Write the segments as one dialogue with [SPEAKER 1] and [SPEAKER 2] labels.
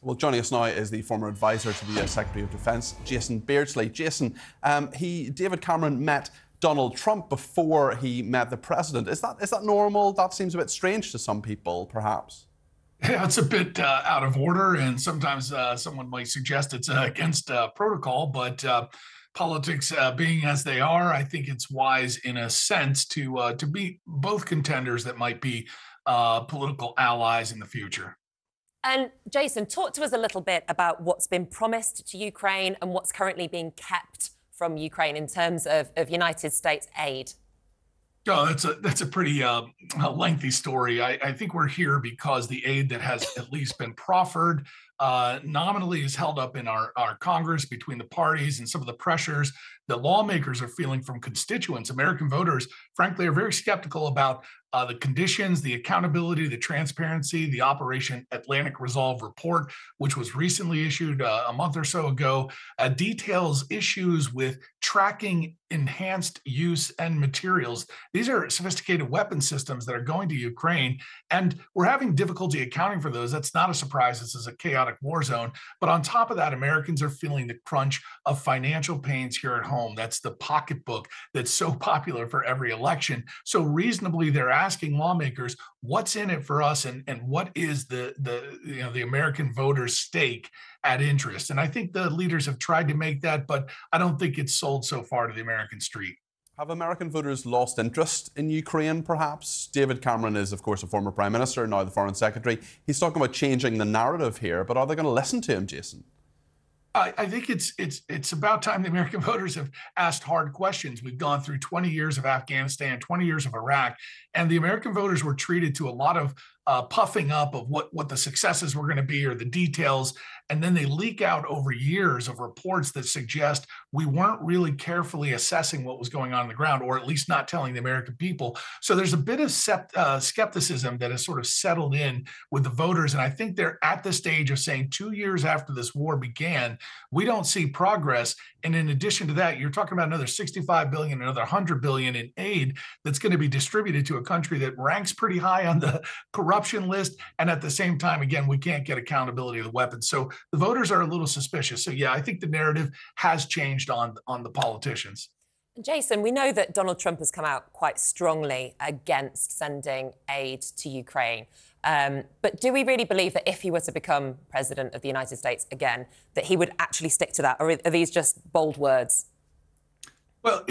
[SPEAKER 1] Well, joining us now is the former advisor to the US Secretary of Defence, Jason Beardsley. Jason, David Cameron met Donald Trump before he met the president. Is that normal? That seems a bit strange to some people, perhaps.
[SPEAKER 2] Yeah, it's a bit out of order, and sometimes someone might suggest it's against protocol. But politics being as they are, I think it's wise, in a sense, to be both contenders that might be political allies in the future.
[SPEAKER 3] And Jason, talk to us a little bit about what's been promised to Ukraine and what's currently being kept from Ukraine in terms of United States aid.
[SPEAKER 2] Oh, that's a pretty lengthy story. I think we're here because the aid that has at least been proffered nominally is held up in our Congress between the parties, and some of the pressures that lawmakers are feeling from constituents. American voters, frankly, are very skeptical about the conditions, the accountability, the transparency. The Operation Atlantic Resolve report, which was recently issued a month or so ago, details issues with tracking enhanced use and materials. These are sophisticated weapon systems that are going to Ukraine, and we're having difficulty accounting for those. That's not a surprise. This is a chaotic war zone. But on top of that, Americans are feeling the crunch of financial pains here at home. That's the pocketbook that's so popular for every election. So reasonably, they're asking lawmakers, what's in it for us, and what is the American voters' stake at interest? And I think the leaders have tried to make that, but I don't think it's sold so far to the American street.
[SPEAKER 1] Have American voters lost interest in Ukraine, perhaps? David Cameron is, of course, a former Prime Minister, now the Foreign Secretary. He's talking about changing the narrative here, but are they going to listen to him, Jason?
[SPEAKER 2] I think it's about time the American voters have asked hard questions. We've gone through 20 years of Afghanistan, 20 years of Iraq, and the American voters were treated to a lot of puffing up of what the successes were going to be, or the details, and then they leak out over years of reports that suggest we weren't really carefully assessing what was going on the ground, or at least not telling the American people. So there's a bit of skepticism that has sort of settled in with the voters, and I think they're at the stage of saying 2 years after this war began, we don't see progress. And in addition to that, you're talking about another $65 billion, another $100 billion in aid that's going to be distributed to a country that ranks pretty high on the corruption list. And at the same time, again, we can't get accountability of the weapons. So the voters are a little suspicious. So yeah, I think the narrative has changed on the politicians.
[SPEAKER 3] Jason, we know that Donald Trump has come out quite strongly against sending aid to Ukraine. But do we really believe that if he were to become president of the United States again, that he would actually stick to that? Or are these just bold words?
[SPEAKER 2] Well,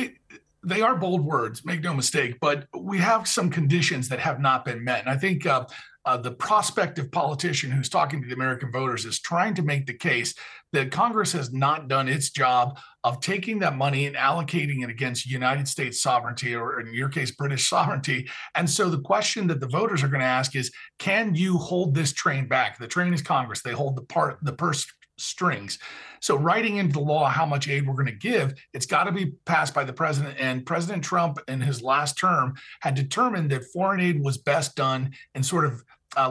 [SPEAKER 2] they are bold words, make no mistake, but we have some conditions that have not been met. And I think the prospective politician who's talking to the American voters is trying to make the case that Congress has not done its job of taking that money and allocating it against United States sovereignty, or in your case, British sovereignty. And so the question that the voters are going to ask is, can you hold this train back? The train is Congress. They hold the purse strings. So writing into the law how much aid we're going to give, it's got to be passed by the president. And President Trump, in his last term, had determined that foreign aid was best done in sort of,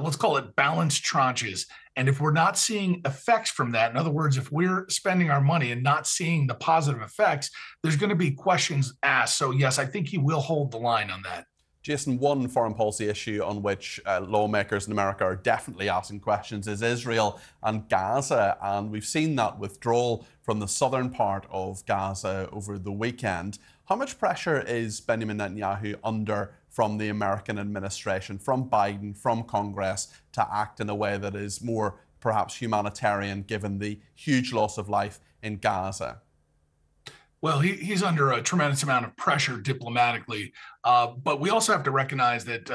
[SPEAKER 2] let's call it, balanced tranches. And if we're not seeing effects from that, in other words, if we're spending our money and not seeing the positive effects, there's going to be questions asked. So yes, I think he will hold the line on that.
[SPEAKER 1] Jason, one foreign policy issue on which lawmakers in America are definitely asking questions is Israel and Gaza. And we've seen that withdrawal from the southern part of Gaza over the weekend. How much pressure is Benjamin Netanyahu under from the American administration, from Biden, from Congress, to act in a way that is more perhaps humanitarian, given the huge loss of life in Gaza?
[SPEAKER 2] Well, he's under a tremendous amount of pressure diplomatically, but we also have to recognize that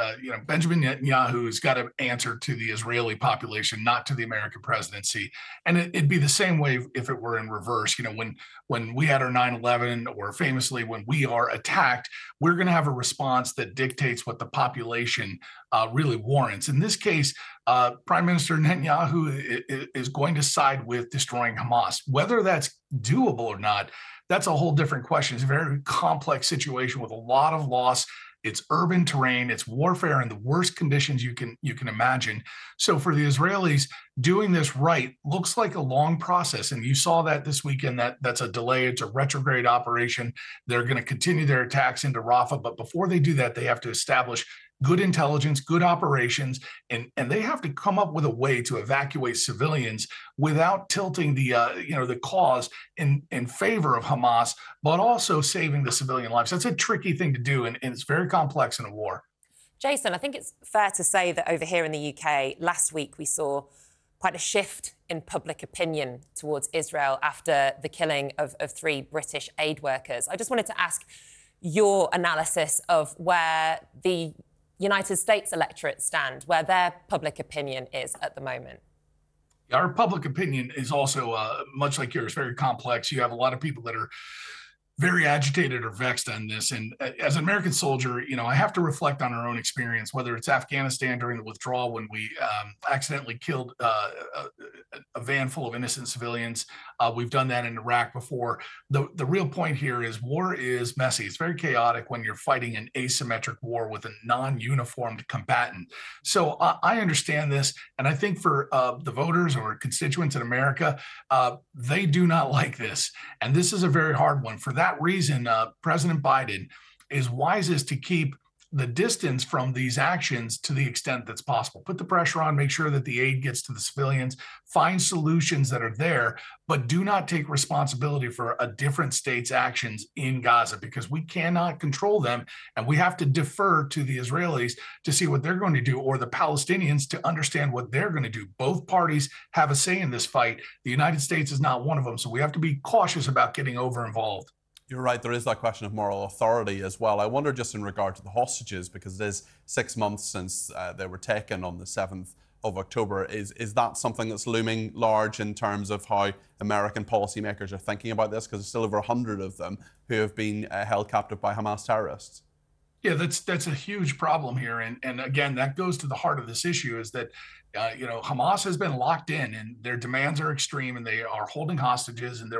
[SPEAKER 2] Benjamin Netanyahu has got to answer to the Israeli population, not to the American presidency. And it'd be the same way if it were in reverse. When we had our 9/11, or famously when we are attacked, we're going to have a response that dictates what the population really warrants. In this case, Prime Minister Netanyahu is going to side with destroying Hamas. Whether that's doable or not, that's a whole different question. It's a very complex situation with a lot of loss. It's urban terrain. It's warfare in the worst conditions you can imagine. So for the Israelis, doing this right looks like a long process. And you saw that this weekend. That's a delay. It's a retrograde operation. They're going to continue their attacks into Rafah. But before they do that, they have to establish good intelligence, good operations, and they have to come up with a way to evacuate civilians without tilting the the cause in favor of Hamas, but also saving the civilian lives. That's a tricky thing to do, and it's very complex in a war.
[SPEAKER 3] Jason, I think it's fair to say that over here in the UK, last week we saw quite a shift in public opinion towards Israel after the killing of 3 British aid workers. I just wanted to ask your analysis of where the United States electorate stand, where their public opinion is at the moment.
[SPEAKER 2] Our public opinion is also, much like yours, very complex. You have a lot of people that are very agitated or vexed on this. And as an American soldier, I have to reflect on our own experience, whether it's Afghanistan during the withdrawal when we accidentally killed a van full of innocent civilians. We've done that in Iraq before. The real point here is war is messy. It's very chaotic when you're fighting an asymmetric war with a non-uniformed combatant. So I understand this. And I think for the voters or constituents in America, they do not like this. And this is a very hard one. For that reason, President Biden is wisest to keep the distance from these actions to the extent that's possible. Put the pressure on, make sure that the aid gets to the civilians, find solutions that are there, but do not take responsibility for a different state's actions in Gaza, because we cannot control them, and we have to defer to the Israelis to see what they're going to do, or the Palestinians to understand what they're going to do. Both parties have a say in this fight. The United States is not one of them, so we have to be cautious about getting over-involved.
[SPEAKER 1] You're right, there is that question of moral authority as well. I wonder, just in regard to the hostages, because it is 6 months since they were taken on the 7th of October. Is that something that's looming large in terms of how American policymakers are thinking about this? Because there's still over 100 of them who have been held captive by Hamas terrorists.
[SPEAKER 2] Yeah, that's a huge problem here. And again, that goes to the heart of this issue, is that Hamas has been locked in and their demands are extreme, and they are holding hostages. And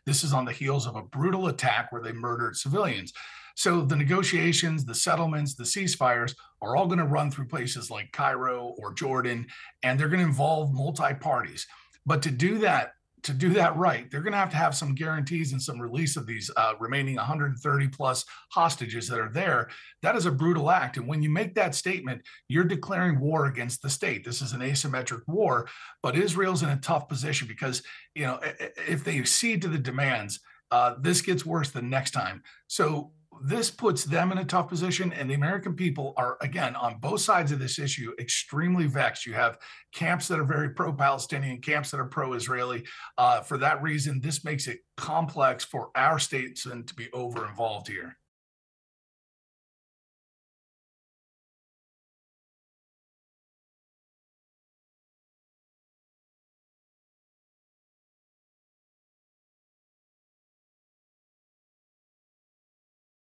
[SPEAKER 2] this is on the heels of a brutal attack where they murdered civilians. So the negotiations, the settlements, the ceasefires are all going to run through places like Cairo or Jordan, and they're going to involve multi-parties. But to do that right, they're going to have some guarantees and some release of these remaining 130 plus hostages that are there. That is a brutal act. And when you make that statement, you're declaring war against the state. This is an asymmetric war, but Israel's in a tough position because, if they accede to the demands, this gets worse the next time. So this puts them in a tough position, and the American people are, again, on both sides of this issue, extremely vexed. You have camps that are very pro-Palestinian, camps that are pro-Israeli. For that reason, this makes it complex for our statesmen to be over-involved here.